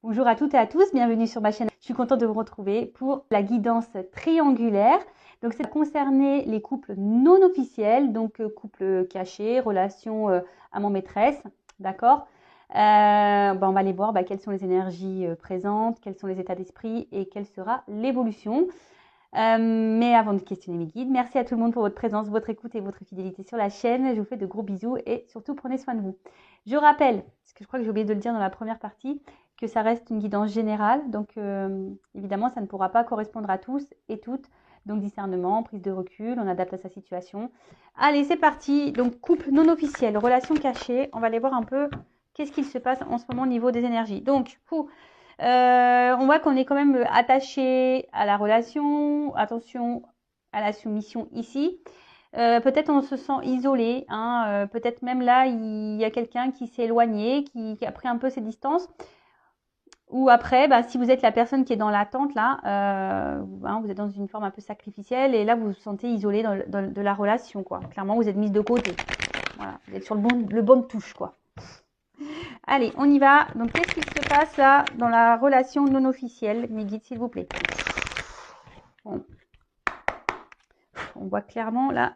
Bonjour à toutes et à tous, bienvenue sur ma chaîne. Je suis contente de vous retrouver pour la guidance triangulaire. Donc, ça va concerner les couples non officiels, donc couples cachés, relations amant-maîtresse, d'accord. On va aller voir quelles sont les énergies présentes, quels sont les états d'esprit et quelle sera l'évolution. Mais avant de questionner mes guides, merci à tout le monde pour votre présence, votre écoute et votre fidélité sur la chaîne. Je vous fais de gros bisous et surtout prenez soin de vous. Je rappelle, parce que je crois que j'ai oublié de le dire dans la première partie, que ça reste une guidance générale. Donc évidemment, ça ne pourra pas correspondre à tous et toutes. Donc discernement, prise de recul, on adapte à sa situation. Allez, c'est parti. Donc couple non officiel, relation cachée. On va aller voir un peu qu'est-ce qu'il se passe en ce moment au niveau des énergies. Donc, on voit qu'on est quand même attaché à la relation, attention à la soumission ici. Peut-être on se sent isolé, hein, peut-être même là il y a quelqu'un qui s'est éloigné, qui a pris un peu ses distances. Ou après, si vous êtes la personne qui est dans l'attente là, vous êtes dans une forme un peu sacrificielle et là vous vous sentez isolé de la relation, quoi. Clairement, vous êtes mise de côté. Voilà, vous êtes sur le bon de touche, quoi. Allez, on y va. Donc, qu'est-ce qui se passe là dans la relation non officielle? Mes guides, s'il vous plaît. Bon. On voit clairement là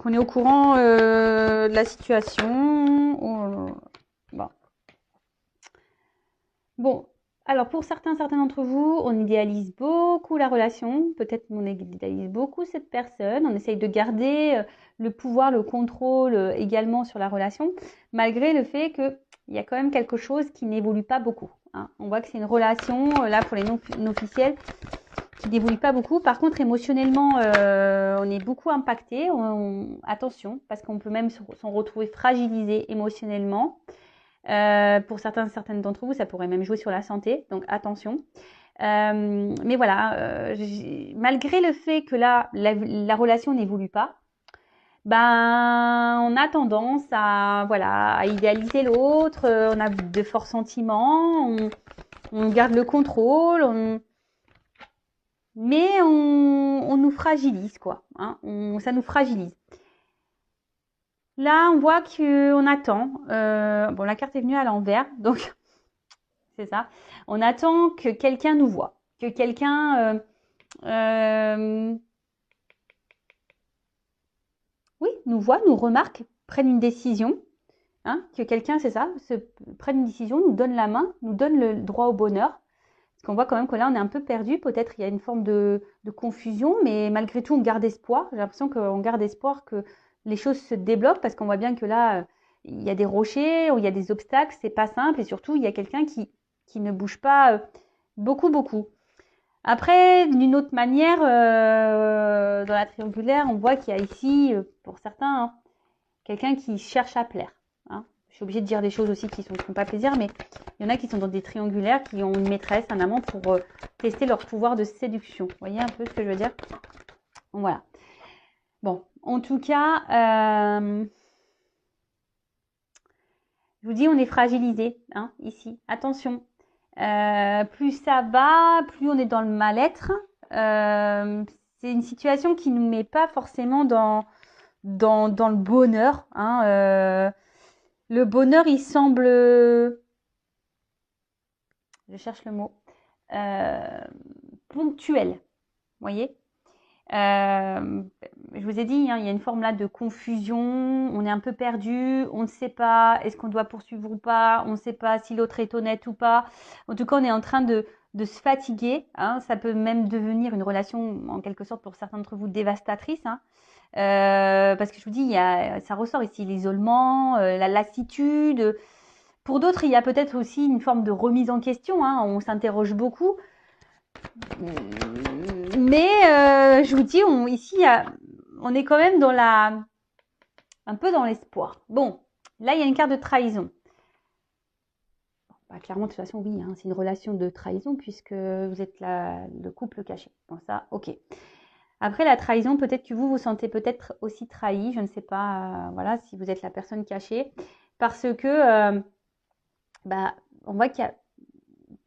qu'on est au courant de la situation. Bon. Alors, pour certains d'entre vous, on idéalise beaucoup la relation. Peut-être qu'on idéalise beaucoup cette personne. On essaye de garder le pouvoir, le contrôle également sur la relation, malgré le fait qu'il y a quand même quelque chose qui n'évolue pas beaucoup. Hein. On voit que c'est une relation, là pour les non officiels, qui n'évolue pas beaucoup. Par contre, émotionnellement, on est beaucoup impacté. Attention, parce qu'on peut même s'en retrouver fragilisé émotionnellement. Pour certaines d'entre vous, ça pourrait même jouer sur la santé, donc attention. Mais voilà, malgré le fait que là, la relation n'évolue pas, on a tendance à idéaliser l'autre, on a de forts sentiments, on garde le contrôle, mais on nous fragilise, quoi. Hein, ça nous fragilise. Là, on voit qu'on attend. La carte est venue à l'envers, donc c'est ça. On attend que quelqu'un nous voie, que quelqu'un nous voit, nous remarque, prenne une décision. Hein, que quelqu'un, c'est ça, prenne une décision, nous donne la main, nous donne le droit au bonheur. Parce qu'on voit quand même que là, on est un peu perdu. Peut-être il y a une forme de confusion, mais malgré tout, on garde espoir. J'ai l'impression qu'on garde espoir que les choses se débloquent parce qu'on voit bien que là, il y a des rochers, il y a des obstacles, c'est pas simple. Et surtout, il y a quelqu'un qui ne bouge pas beaucoup. Après, d'une autre manière, dans la triangulaire, on voit qu'il y a ici, pour certains, hein, quelqu'un qui cherche à plaire. Hein. Je suis obligée de dire des choses aussi qui ne font pas plaisir, mais il y en a qui sont dans des triangulaires, qui ont une maîtresse, un amant pour tester leur pouvoir de séduction. Vous voyez un peu ce que je veux dire? Voilà. Bon, en tout cas, je vous dis, on est fragilisé, hein, ici. Attention. Plus ça va, plus on est dans le mal-être. C'est une situation qui ne nous met pas forcément dans le bonheur. Hein, le bonheur, il semble, je cherche le mot, ponctuel. Vous voyez, je vous ai dit, hein, il y a une forme là de confusion. On est un peu perdu. On ne sait pas, est-ce qu'on doit poursuivre ou pas. On ne sait pas si l'autre est honnête ou pas. En tout cas, on est en train de se fatiguer. Hein, ça peut même devenir une relation, en quelque sorte, pour certains d'entre vous, dévastatrice. Hein. Parce que je vous dis, ça ressort ici l'isolement, la lassitude. Pour d'autres, il y a peut-être aussi une forme de remise en question. Hein, on s'interroge beaucoup. Mais je vous dis, ici, on est quand même un peu dans l'espoir. Bon, là, il y a une carte de trahison. Clairement, de toute façon, oui, hein, c'est une relation de trahison puisque vous êtes le couple caché. Bon, ça, ok. Après, la trahison, peut-être que vous sentez peut-être aussi trahi. Je ne sais pas, voilà, si vous êtes la personne cachée. Parce que, on voit qu'il n'y a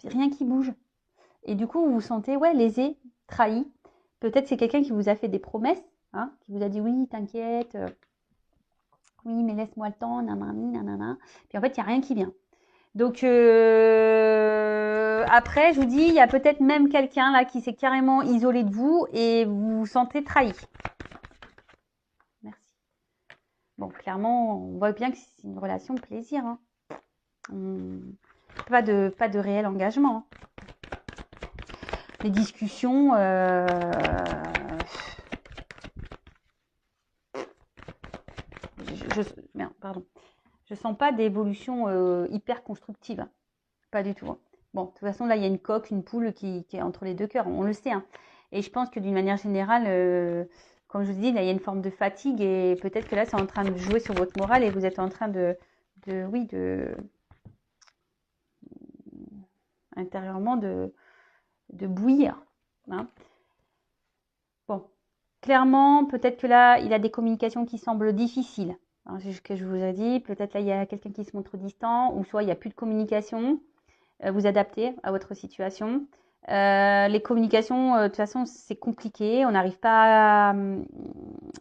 rien qui bouge. Et du coup, vous vous sentez, lésé, trahi. Peut-être c'est quelqu'un qui vous a fait des promesses, hein, qui vous a dit, oui, t'inquiète, oui, mais laisse-moi le temps, nanani, nanana. Puis en fait, il n'y a rien qui vient. Donc après, je vous dis, il y a peut-être même quelqu'un là qui s'est carrément isolé de vous et vous vous sentez trahi. Merci. Bon, clairement, on voit bien que c'est une relation de plaisir. Hein. Pas de réel engagement. Hein. Les discussions, merde, pardon. Je sens pas d'évolution hyper constructive. Hein. Pas du tout. Hein. Bon, de toute façon, là, il y a une coque, une poule qui est entre les deux cœurs. On le sait. Hein. Et je pense que d'une manière générale, comme je vous dis, là, il y a une forme de fatigue et peut-être que là, c'est en train de jouer sur votre morale et vous êtes en train intérieurement de bouillir. Hein. Bon, clairement, peut-être que là, il a des communications qui semblent difficiles. Hein, c'est ce que je vous ai dit. Peut-être là, il y a quelqu'un qui se montre distant ou soit il n'y a plus de communication. Vous adapter à votre situation. Les communications, de toute façon, c'est compliqué. On n'arrive pas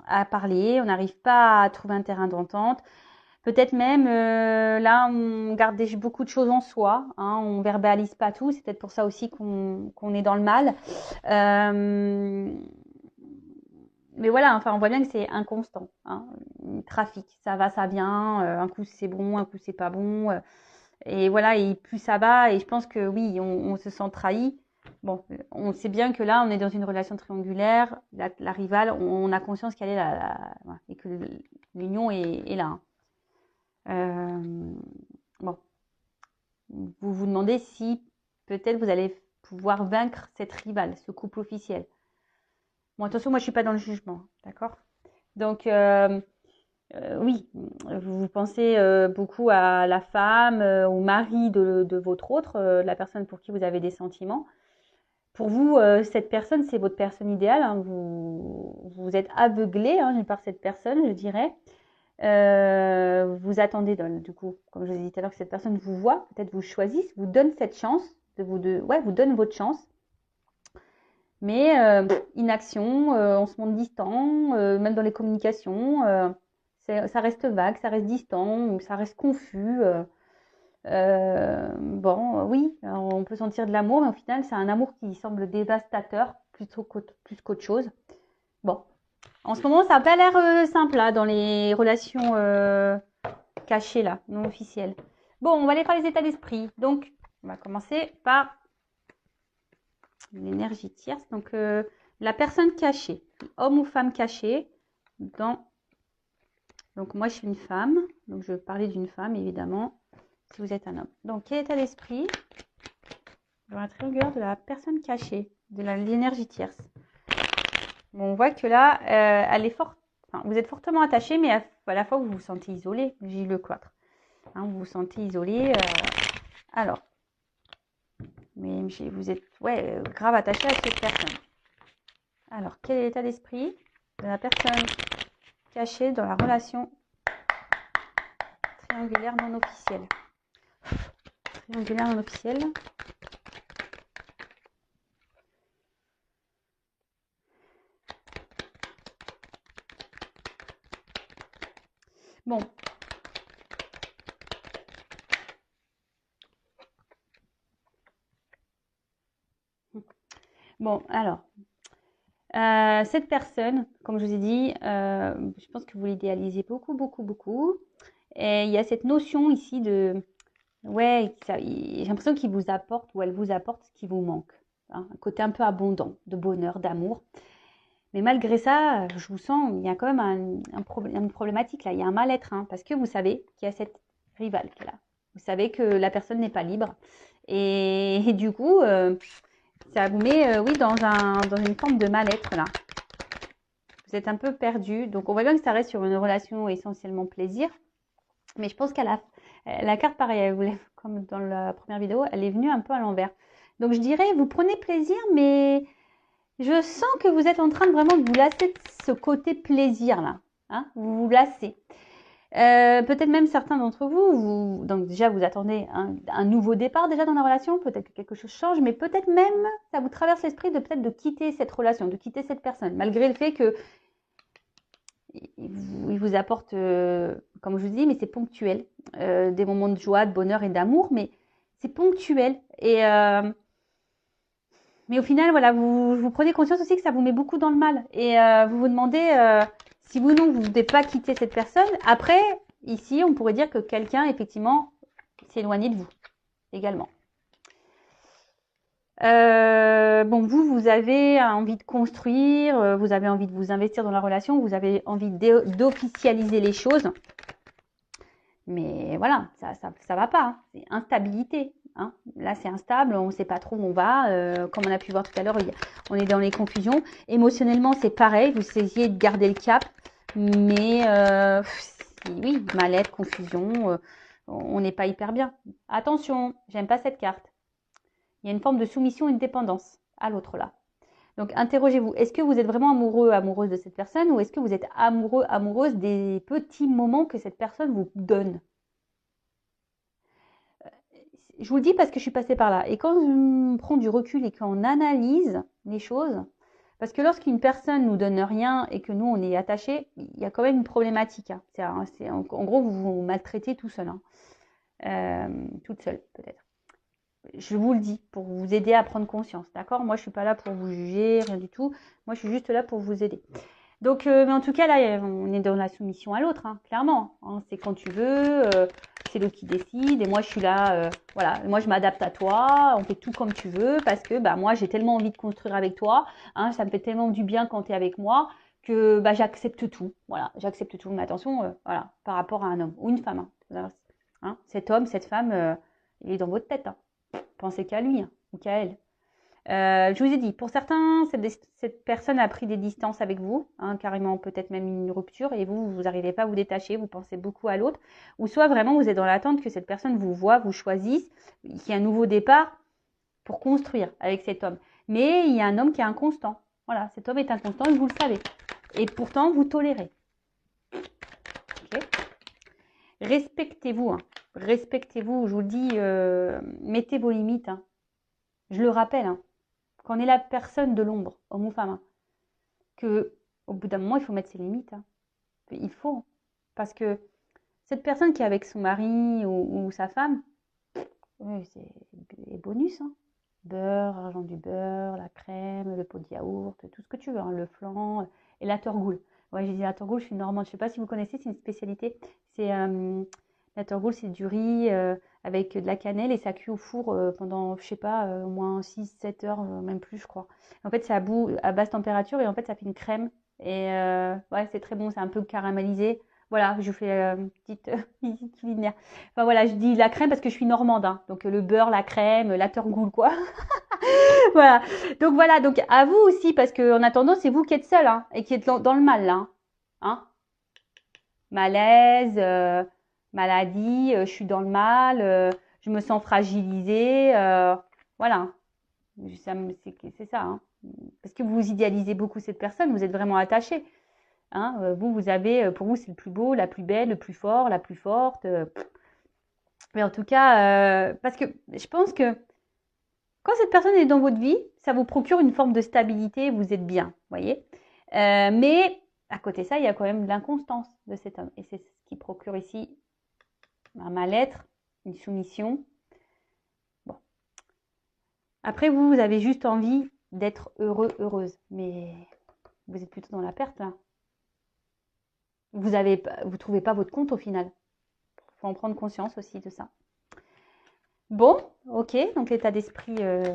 à parler, on n'arrive pas à trouver un terrain d'entente. Peut-être même, là, on garde beaucoup de choses en soi. Hein, on verbalise pas tout. C'est peut-être pour ça aussi qu'on est dans le mal. Mais voilà, enfin, on voit bien que c'est inconstant. Hein, trafic, ça va, ça vient. Un coup, c'est bon, un coup, c'est pas bon. Et voilà, et plus ça va, et je pense que oui, on se sent trahi. Bon, on sait bien que là, on est dans une relation triangulaire. La rivale, on a conscience qu'elle est là, et que l'union est là. Bon, vous vous demandez si peut-être vous allez pouvoir vaincre cette rivale, ce couple officiel. Bon, attention, moi, je suis pas dans le jugement, d'accord? Donc, oui, vous pensez beaucoup à la femme, au mari de votre autre, la personne pour qui vous avez des sentiments. Pour vous, cette personne, c'est votre personne idéale. Hein, vous êtes aveuglé hein, par cette personne, je dirais. Vous attendez, du coup, comme je vous ai dit tout à l'heure, que cette personne vous voit, peut-être vous choisisse, vous donne cette chance, vous donne votre chance. Mais inaction, on se montre distant, même dans les communications, ça reste vague, ça reste distant, ça reste confus. Bon, oui, on peut sentir de l'amour, mais au final, c'est un amour qui semble dévastateur plus qu'autre chose. Bon, en ce moment, ça n'a pas l'air simple là, dans les relations cachées, là, non officielles. Bon, on va aller faire les états d'esprit. Donc, on va commencer par l'énergie tierce. Donc, la personne cachée, homme ou femme cachée, donc moi, je suis une femme, donc je vais parler d'une femme, évidemment, si vous êtes un homme. Donc, quel état d'esprit dans la triangulaire de la personne cachée, de l'énergie tierce. Bon, on voit que là, elle est forte. Enfin, vous êtes fortement attaché, mais à la fois, vous vous sentez isolé. J'ai le cloître. Hein, vous vous sentez isolé. Alors, mais vous êtes grave attaché à cette personne. Alors, quel est l'état d'esprit de la personne cachée dans la relation triangulaire non officielle? Triangulaire non officielle. Bon. Bon, alors, cette personne, comme je vous ai dit, je pense que vous l'idéalisez beaucoup, beaucoup, beaucoup. Et il y a cette notion ici de, j'ai l'impression qu'il vous apporte ou elle vous apporte ce qui vous manque. Hein, un côté un peu abondant, de bonheur, d'amour. Mais malgré ça, je vous sens, il y a quand même une problématique là, il y a un mal-être, hein, parce que vous savez qu'il y a cette rivale qui est là. Vous savez que la personne n'est pas libre. Et du coup, ça vous met dans une forme de mal-être là. Vous êtes un peu perdu. Donc on voit bien que ça reste sur une relation essentiellement plaisir. Mais je pense qu'à la carte, pareil, comme dans la première vidéo, elle est venue un peu à l'envers. Donc je dirais, vous prenez plaisir, mais je sens que vous êtes en train de vraiment vous lasser de ce côté plaisir là. Hein, vous vous lassez. Peut-être même certains d'entre vous, donc déjà vous attendez un nouveau départ déjà dans la relation, peut-être que quelque chose change, mais peut-être même ça vous traverse l'esprit de peut-être de quitter cette relation, de quitter cette personne, malgré le fait que il vous apporte, comme je vous dis, mais c'est ponctuel, des moments de joie, de bonheur et d'amour, mais c'est ponctuel. Mais au final, voilà, vous prenez conscience aussi que ça vous met beaucoup dans le mal. Et vous vous demandez si vous non, vous ne voulez pas quitter cette personne. Après, ici, on pourrait dire que quelqu'un, effectivement, s'est éloigné de vous également. Bon, vous avez envie de construire, vous avez envie de vous investir dans la relation, vous avez envie d'officialiser les choses. Mais voilà, ça va pas, hein. C'est instabilité. Hein. Là, c'est instable, on ne sait pas trop où on va. Comme on a pu voir tout à l'heure, on est dans les confusions. Émotionnellement, c'est pareil, vous essayez de garder le cap. Mais oui, mal-être, confusion, on n'est pas hyper bien. Attention, j'aime pas cette carte. Il y a une forme de soumission et de dépendance à l'autre là. Donc, interrogez-vous. Est-ce que vous êtes vraiment amoureux, amoureuse de cette personne ou est-ce que vous êtes amoureux, amoureuse des petits moments que cette personne vous donne? Je vous le dis parce que je suis passée par là. Et quand on prend du recul et qu'on analyse les choses, parce que lorsqu'une personne nous donne rien et que nous, on est attaché, il y a quand même une problématique. Hein. En gros, vous vous maltraitez tout seul. Hein. Toute seule, peut-être. Je vous le dis, pour vous aider à prendre conscience, d'accord? Moi, je suis pas là pour vous juger, rien du tout. Moi, je suis juste là pour vous aider. Donc, mais en tout cas, là, on est dans la soumission à l'autre, hein, clairement. Hein, c'est quand tu veux, c'est l'autre qui décide. Et moi, je suis là, voilà. Moi, je m'adapte à toi. On fait tout comme tu veux parce que, bah, moi, j'ai tellement envie de construire avec toi. Hein, ça me fait tellement du bien quand tu es avec moi que, bah, j'accepte tout. Voilà, j'accepte tout. Mais attention, voilà, par rapport à un homme ou une femme. Hein, cet homme, cette femme, il est dans votre tête. Hein. Pensez qu'à lui hein, ou qu'à elle. Je vous ai dit, pour certains, cette personne a pris des distances avec vous, hein, carrément peut-être même une rupture, et vous n'arrivez pas à vous détacher, vous pensez beaucoup à l'autre, ou soit vraiment vous êtes dans l'attente que cette personne vous voit, vous choisisse, qu'il y ait un nouveau départ pour construire avec cet homme. Mais il y a un homme qui est inconstant. Voilà, cet homme est inconstant et vous le savez. Et pourtant, vous tolérez. Okay. Respectez-vous. Hein. Respectez-vous, je vous le dis, mettez vos limites. Hein. Je le rappelle, hein. Quand on est la personne de l'ombre, homme ou femme, hein, que au bout d'un moment, il faut mettre ses limites. Hein. Il faut. Parce que cette personne qui est avec son mari ou sa femme, oui, c'est des bonus. Hein. Beurre, argent du beurre, la crème, le pot de yaourt, tout ce que tu veux, hein, le flan et la torgoule. Ouais, j'ai dit la torgoule, je suis normande. Je ne sais pas si vous connaissez, c'est une spécialité. C'est la torgoule, c'est du riz avec de la cannelle et ça cuit au four pendant, je sais pas, au moins 6-7 heures, même plus, je crois. En fait, c'est à basse température et en fait, ça fait une crème. Et ouais, c'est très bon, c'est un peu caramélisé. Voilà, je vous fais une petite visite culinaire. Enfin voilà, je dis la crème parce que je suis normande. Hein. Donc le beurre, la crème, la torgoule, quoi. Voilà. Donc à vous aussi, parce qu'en attendant, c'est vous qui êtes seul hein, et qui êtes dans le mal, là. Hein. Malaise, maladie, je suis dans le mal, je me sens fragilisée. Voilà. C'est ça. Hein. Parce que vous idéalisez beaucoup cette personne, vous êtes vraiment attaché. Hein. Vous avez, pour vous, c'est le plus beau, la plus belle, le plus fort, la plus forte. Mais en tout cas, parce que je pense que quand cette personne est dans votre vie, ça vous procure une forme de stabilité, vous êtes bien, voyez. Mais à côté de ça, il y a quand même l'inconstance de cet homme. Et c'est ce qui procure ici un mal-être, une soumission. Bon. Après, vous avez juste envie d'être heureux, heureuse. Mais vous êtes plutôt dans la perte, là. Vous trouvez pas votre compte au final. Il faut en prendre conscience aussi de ça. Bon, ok, donc l'état d'esprit de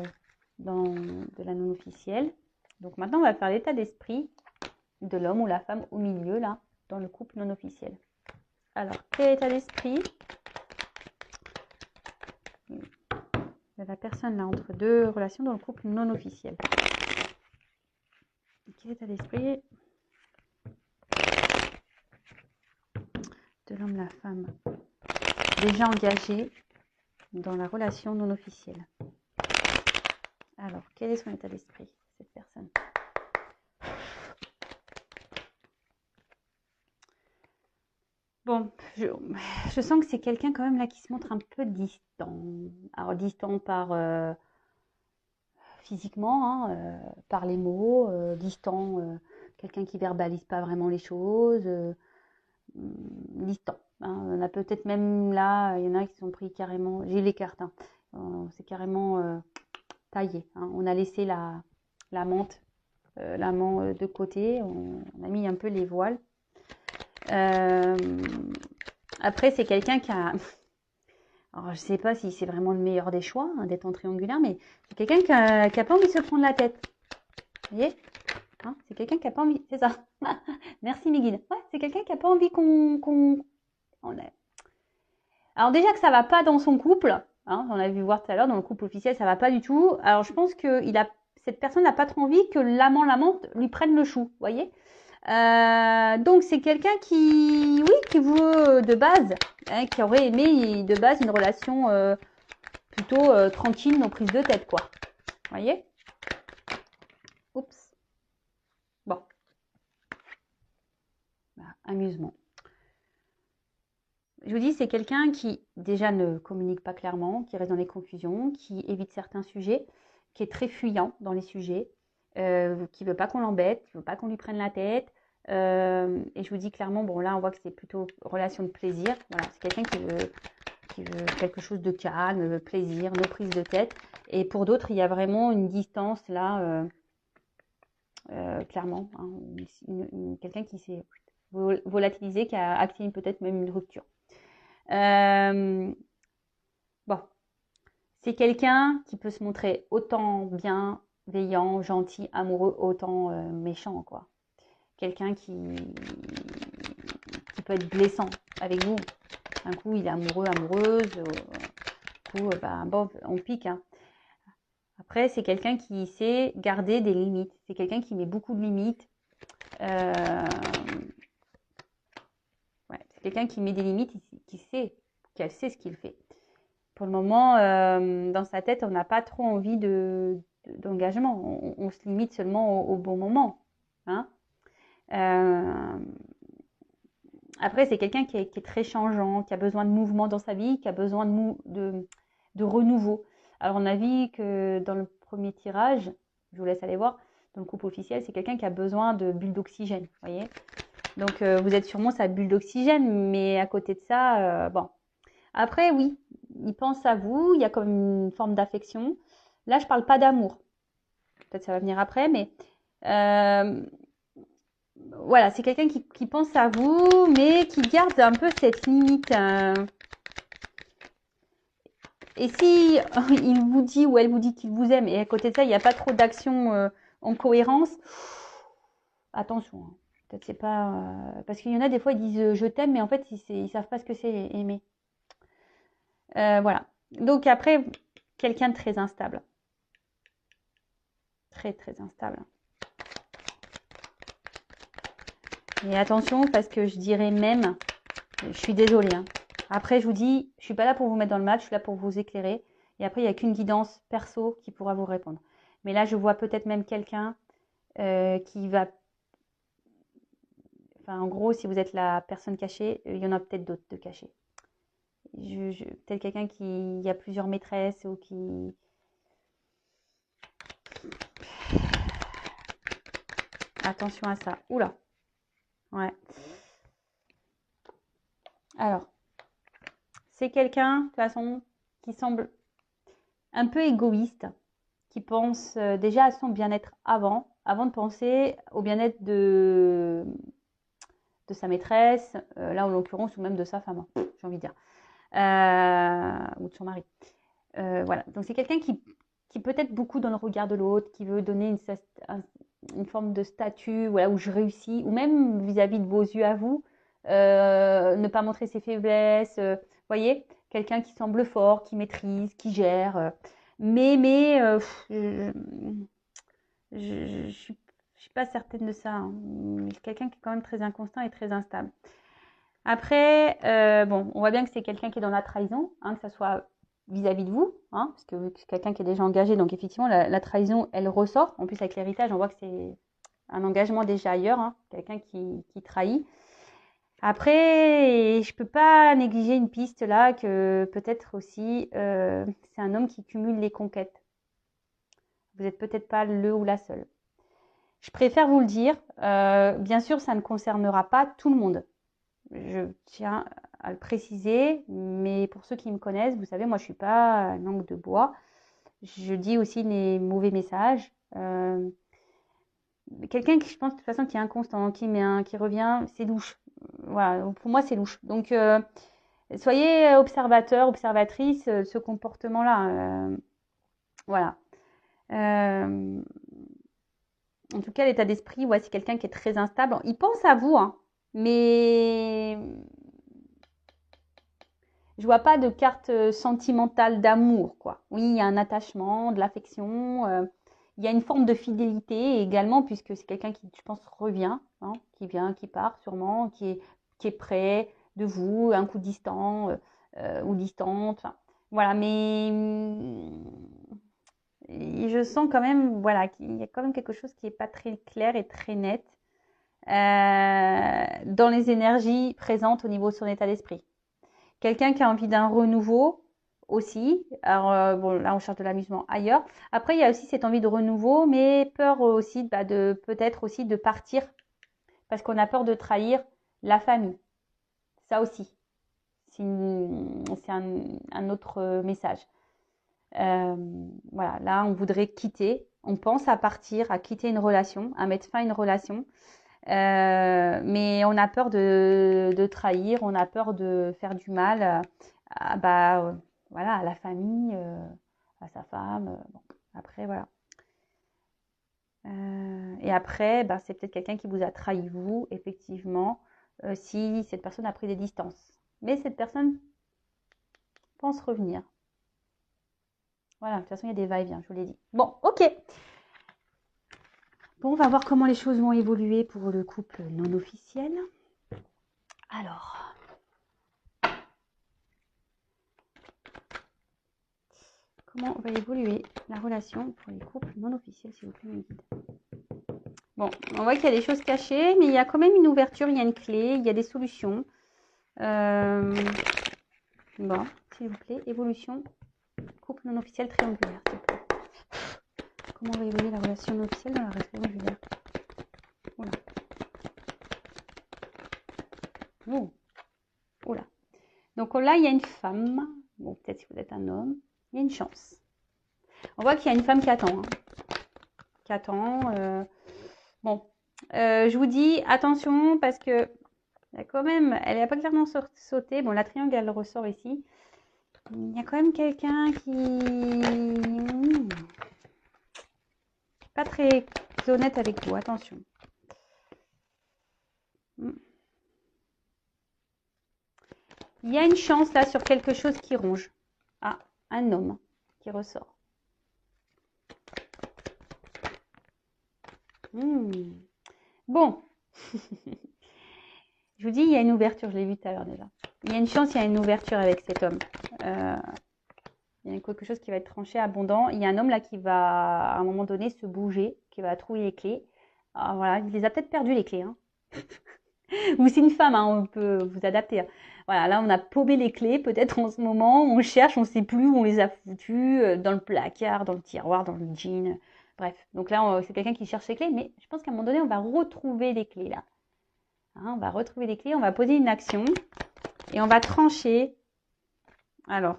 la non officielle. Donc maintenant, on va faire l'état d'esprit de l'homme ou la femme au milieu, là, dans le couple non officiel. Alors, quel état d'esprit de la personne là entre deux relations dans le couple non officiel? Quel état d'esprit de l'homme, la femme déjà engagé dans la relation non officielle? Alors, quel est son état d'esprit, cette personne? Bon, je sens que c'est quelqu'un quand même là qui se montre un peu distant. Alors, distant par physiquement, hein, par les mots, distant quelqu'un qui verbalise pas vraiment les choses, distant. Hein. On a peut-être même là, il y en a qui sont pris carrément, j'ai les cartes, hein. C'est carrément taillé. Hein. On a laissé l'amant de côté, on a mis un peu les voiles. Après, c'est quelqu'un qui a... Alors, je sais pas si c'est vraiment le meilleur des choix, hein, d'être en triangulaire, mais c'est quelqu'un qui a pas envie de se prendre la tête. Vous voyez, hein, c'est quelqu'un qui a pas envie... C'est ça. Merci, mes guides. Ouais, c'est quelqu'un qui a pas envie Alors déjà que ça va pas dans son couple, hein, on a vu voir tout à l'heure, dans le couple officiel, ça va pas du tout. Alors, je pense que cette personne n'a pas trop envie que l'amante lui prenne le chou, vous voyez. Donc c'est quelqu'un qui veut de base, hein, qui aurait aimé de base une relation plutôt tranquille, non prise de tête, quoi. Vous voyez? Oups. Bon. Bah, amusement. Je vous dis, c'est quelqu'un qui déjà ne communique pas clairement, qui reste dans les confusions, qui évite certains sujets, qui est très fuyant dans les sujets, qui veut pas qu'on l'embête, qui veut pas qu'on lui prenne la tête. Et je vous dis clairement, bon là on voit que c'est plutôt relation de plaisir. Voilà, c'est quelqu'un qui veut quelque chose de calme, plaisir, no prise de tête. Et pour d'autres, il y a vraiment une distance là, clairement, hein, quelqu'un qui s'est volatilisé, qui a activé peut-être même une rupture. Bon, c'est quelqu'un qui peut se montrer autant bienveillant, gentil, amoureux, autant méchant, quoi. Quelqu'un qui peut être blessant avec vous. Un coup, il est amoureux, amoureuse. Un coup, bon, on pique. Hein. Après, c'est quelqu'un qui sait garder des limites. C'est quelqu'un qui met beaucoup de limites. Ouais, c'est quelqu'un qui met des limites, qu'elle sait ce qu'il fait. Pour le moment, dans sa tête, on n'a pas trop envie d'engagement. On se limite seulement au bon moment. Hein. Après, c'est quelqu'un qui est très changeant, qui a besoin de mouvement dans sa vie, qui a besoin de renouveau. Alors, on a vu que dans le premier tirage, je vous laisse aller voir, dans le couple officiel, c'est quelqu'un qui a besoin de bulles d'oxygène, vous voyez. Donc, vous êtes sûrement sa bulle d'oxygène, mais à côté de ça, bon. Après, oui, il pense à vous, il y a comme une forme d'affection. Là, je parle pas d'amour. Peut-être ça va venir après, mais voilà, c'est quelqu'un qui pense à vous, mais qui garde un peu cette limite. Et si il vous dit ou elle vous dit qu'il vous aime, et à côté de ça, il n'y a pas trop d'action en cohérence, attention. Hein. Peut-être c'est pas... parce qu'il y en a des fois, ils disent je t'aime, mais en fait, ils savent pas ce que c'est aimer. Voilà. Donc après, quelqu'un de très instable. Très, très instable. Et attention, parce que je dirais même, je suis désolée. Hein. Après, je vous dis, je suis pas là pour vous mettre dans le match, je suis là pour vous éclairer. Et après, il n'y a qu'une guidance perso qui pourra vous répondre. Mais là, je vois peut-être même quelqu'un qui va... Enfin, en gros, si vous êtes la personne cachée, il y en a peut-être d'autres de cachés. Peut-être quelqu'un qui a plusieurs maîtresses ou qui... Attention à ça. Oula. Ouais. Alors, c'est quelqu'un, de toute façon, qui semble un peu égoïste, qui pense déjà à son bien-être avant de penser au bien-être de sa maîtresse, là en l'occurrence, ou même de sa femme, hein, j'ai envie de dire, ou de son mari. Voilà, donc c'est quelqu'un qui peut être beaucoup dans le regard de l'autre, qui veut donner une forme de statut, voilà, où je réussis, ou même vis-à-vis de vos yeux à vous, ne pas montrer ses faiblesses, voyez, quelqu'un qui semble fort, qui maîtrise, qui gère, mais je suis pas certaine de ça. Hein. Quelqu'un qui est quand même très inconstant et très instable. Après, bon, on voit bien que c'est quelqu'un qui est dans la trahison, hein, que ça soit vis-à-vis de vous, hein, parce que c'est quelqu'un qui est déjà engagé, donc effectivement, la trahison, elle ressort. En plus, avec l'héritage, on voit que c'est un engagement déjà ailleurs, hein, quelqu'un qui trahit. Après, je peux pas négliger une piste là, que peut-être aussi, c'est un homme qui cumule les conquêtes. Vous n'êtes peut-être pas le ou la seule. Je préfère vous le dire. Bien sûr, ça ne concernera pas tout le monde. Je tiens à le préciser, mais pour ceux qui me connaissent, vous savez, moi, je suis pas langue de bois. Je dis aussi les mauvais messages. Quelqu'un qui, je pense, de toute façon, qui est inconstant, qui revient, c'est louche. Voilà, pour moi, c'est louche. Donc, soyez observateur, observatrice, ce comportement-là. Voilà. Euh, En tout cas, l'état d'esprit, ouais, c'est quelqu'un qui est très instable. Il pense à vous, hein, mais je vois pas de carte sentimentale d'amour, quoi. Oui, il y a un attachement, de l'affection, il y a une forme de fidélité également, puisque c'est quelqu'un qui, je pense, revient, hein, qui vient, qui part sûrement, qui est près de vous, un coup distant ou distante. Enfin, voilà, mais et je sens quand même, voilà, qu'il y a quand même quelque chose qui n'est pas très clair et très net dans les énergies présentes au niveau de son état d'esprit. Quelqu'un qui a envie d'un renouveau aussi. Alors, bon, là, on cherche de l'amusement ailleurs. Après, il y a aussi cette envie de renouveau, mais peur aussi de peut-être aussi de partir parce qu'on a peur de trahir la famille. Ça aussi, c'est un autre message. Voilà, là, on voudrait quitter. On pense à partir, à quitter une relation, à mettre fin à une relation. Mais on a peur de trahir, on a peur de faire du mal voilà, à la famille, à sa femme. Bon, après, voilà. Et après, c'est peut-être quelqu'un qui vous a trahi, vous, effectivement, si cette personne a pris des distances. Mais cette personne pense revenir. Voilà, de toute façon, il y a des va-et-vient, je vous l'ai dit. Bon, ok. Bon, on va voir comment les choses vont évoluer pour le couple non officiel. Alors, comment va évoluer la relation pour les couples non officiels, s'il vous plaît, mes guides. Bon, on voit qu'il y a des choses cachées, mais il y a quand même une ouverture, il y a une clé, il y a des solutions. Bon, s'il vous plaît, évolution, couple non officiel triangulaire, s'il vous plaît. Comment va évoluer la relation non officielle dans la relation triangulaire? Oula. Oh. Oula. Donc là, il y a une femme. Bon, peut-être si vous êtes un homme. Il y a une chance. On voit qu'il y a une femme qui attend. Qui attend. Bon. Je vous dis attention parce que quand même, elle n'a pas clairement sauté. Bon, la triangle, elle ressort ici. Il y a quand même quelqu'un qui pas très honnête avec vous. Attention. Il y a une chance là sur quelque chose qui ronge. Ah, un homme qui ressort. Bon. Je vous dis, il y a une ouverture. Je l'ai vu tout à l'heure déjà. Il y a une chance, il y a une ouverture avec cet homme. Il y a quelque chose qui va être tranché, abondant. Il y a un homme là qui va, à un moment donné, se bouger, qui va trouver les clés. Alors, voilà, il les a peut-être perdues, les clés. Hein. Ou c'est une femme, hein, on peut vous adapter. Hein. Voilà, là, on a paumé les clés, peut-être en ce moment. On cherche, on ne sait plus où on les a foutues, dans le placard, dans le tiroir, dans le jean. Bref, donc là, c'est quelqu'un qui cherche les clés, mais je pense qu'à un moment donné, on va retrouver les clés là. Hein, on va retrouver les clés, on va poser une action et on va trancher. Alors,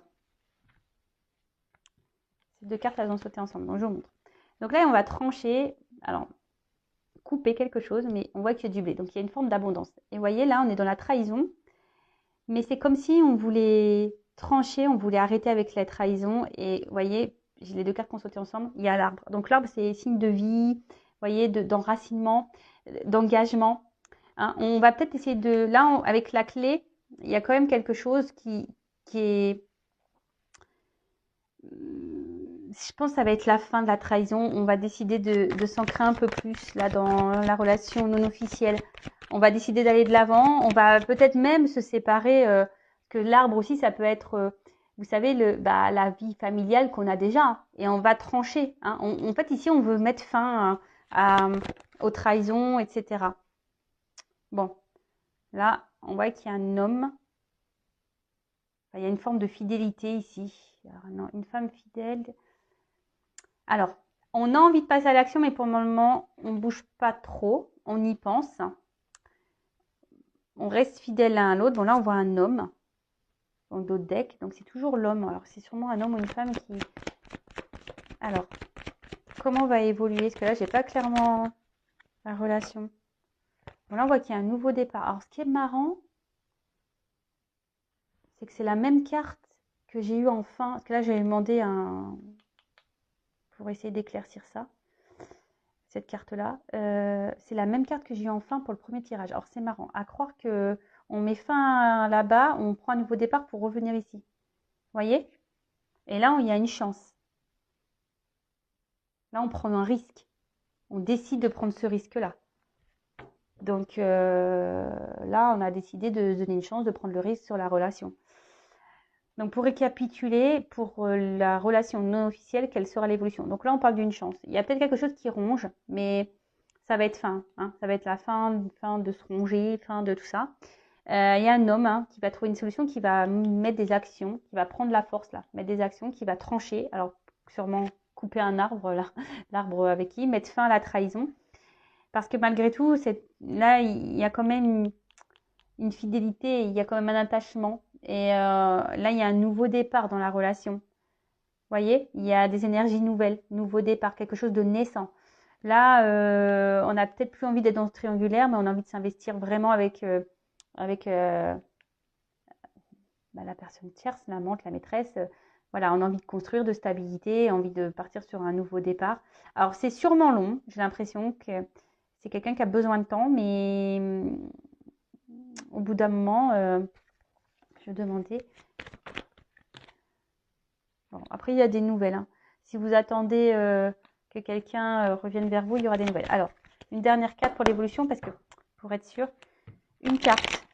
ces deux cartes, elles ont sauté ensemble, donc je vous montre. Donc là, on va trancher, alors, couper quelque chose, mais on voit qu'il y a du blé. Donc, il y a une forme d'abondance. Et vous voyez, là, on est dans la trahison, mais c'est comme si on voulait trancher, on voulait arrêter avec la trahison. Et vous voyez, j'ai les deux cartes qui ont sauté ensemble, il y a l'arbre. Donc, l'arbre, c'est signe de vie, vous voyez, d'enracinement, d'engagement. Hein, on va peut-être essayer de... Là, avec la clé, il y a quand même quelque chose qui est... Je pense que ça va être la fin de la trahison. On va décider de s'ancrer un peu plus là dans la relation non officielle. On va décider d'aller de l'avant. On va peut-être même se séparer. Que l'arbre aussi, ça peut être, vous savez, la vie familiale qu'on a déjà. Hein, et on va trancher. Hein. En fait, ici, on veut mettre fin aux trahisons, etc. Bon, là, on voit qu'il y a un homme. Enfin, il y a une forme de fidélité ici. Alors, non, une femme fidèle. Alors, On a envie de passer à l'action, mais pour le moment, on ne bouge pas trop. On y pense. On reste fidèle l'un à l'autre. Bon, là, on voit un homme dans d'autres decks. Donc, c'est toujours l'homme. Alors, c'est sûrement un homme ou une femme qui... Alors, comment va évoluer? Parce que là, j'ai pas clairement la relation. Bon, là, on voit qu'il y a un nouveau départ. Alors, ce qui est marrant, c'est que c'est la même carte que j'ai eu en fin. Parce que là, j'ai demandé un... pour essayer d'éclaircir ça. Cette carte-là. C'est la même carte que j'ai eu en fin pour le premier tirage. Alors, c'est marrant. À croire que on met fin là-bas, on prend un nouveau départ pour revenir ici. Vous voyez? Et là, il y a une chance. Là, on prend un risque. On décide de prendre ce risque-là. Donc, là, on a décidé de se donner une chance de prendre le risque sur la relation. Donc, pour récapituler, pour la relation non officielle, quelle sera l'évolution? Donc là, on parle d'une chance. Il y a peut-être quelque chose qui ronge, mais ça va être fin. Hein. Ça va être la fin de se ronger, fin de tout ça. Il y a un homme qui va trouver une solution, qui va mettre des actions, qui va prendre la force là, mettre des actions, qui va trancher. Alors, sûrement couper un arbre, là, l'arbre avec qui, mettre fin à la trahison. Parce que malgré tout, là, il y a quand même une fidélité, il y a quand même un attachement. Et là, il y a un nouveau départ dans la relation. Vous voyez, il y a des énergies nouvelles, nouveau départ, quelque chose de naissant. Là, on n'a peut-être plus envie d'être dans ce triangulaire, mais on a envie de s'investir vraiment avec la personne tierce, l'amante, la maîtresse. Voilà, on a envie de construire, de stabilité, envie de partir sur un nouveau départ. Alors, c'est sûrement long. J'ai l'impression que c'est quelqu'un qui a besoin de temps, mais au bout d'un moment, je demandais. Bon, après, il y a des nouvelles. Hein. Si vous attendez que quelqu'un revienne vers vous, il y aura des nouvelles. Alors, une dernière carte pour l'évolution, parce que pour être sûr, une carte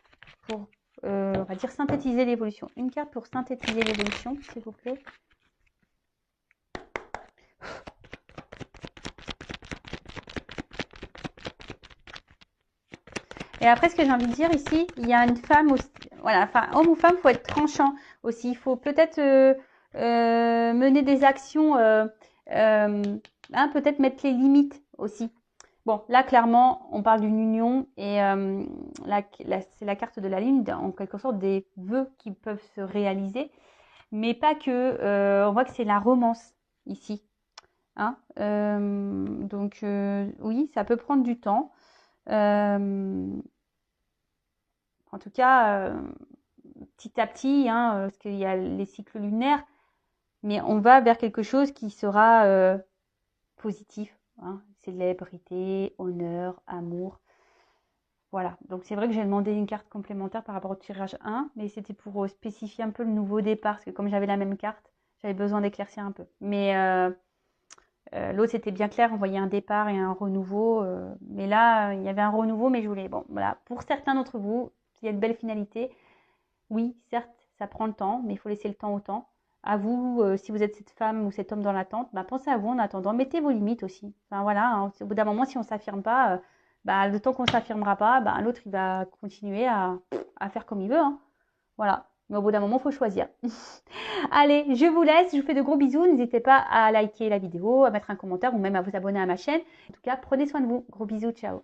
pour, on va dire, synthétiser l'évolution. Une carte pour synthétiser l'évolution, s'il vous plaît. Et après, ce que j'ai envie de dire ici, il y a une femme aussi. Voilà, enfin, homme ou femme, il faut être tranchant aussi. Il faut peut-être mener des actions, peut-être mettre les limites aussi. Bon, là, clairement, on parle d'une union et c'est la carte de la lune, en quelque sorte, des vœux qui peuvent se réaliser, mais pas que. On voit que c'est la romance ici. Hein donc, oui, ça peut prendre du temps. En tout cas, petit à petit, parce qu'il y a les cycles lunaires, mais on va vers quelque chose qui sera positif. Hein, célébrité, honneur, amour. Voilà, donc c'est vrai que j'ai demandé une carte complémentaire par rapport au tirage 1, mais c'était pour spécifier un peu le nouveau départ, parce que comme j'avais la même carte, j'avais besoin d'éclaircir un peu. Mais l'autre, c'était bien clair, on voyait un départ et un renouveau. Mais là, il y avait un renouveau, mais je voulais... Bon, voilà, pour certains d'entre vous, il y a une belle finalité. Oui, certes, ça prend le temps, mais il faut laisser le temps au temps. À vous, si vous êtes cette femme ou cet homme dans l'attente, pensez à vous en attendant. Mettez vos limites aussi. Enfin voilà, au bout d'un moment, si on ne s'affirme pas, le temps qu'on ne s'affirmera pas, l'autre, il va continuer à faire comme il veut. Hein. Voilà. Mais au bout d'un moment, il faut choisir. Allez, je vous laisse. Je vous fais de gros bisous. N'hésitez pas à liker la vidéo, à mettre un commentaire ou même à vous abonner à ma chaîne. En tout cas, prenez soin de vous. Gros bisous. Ciao.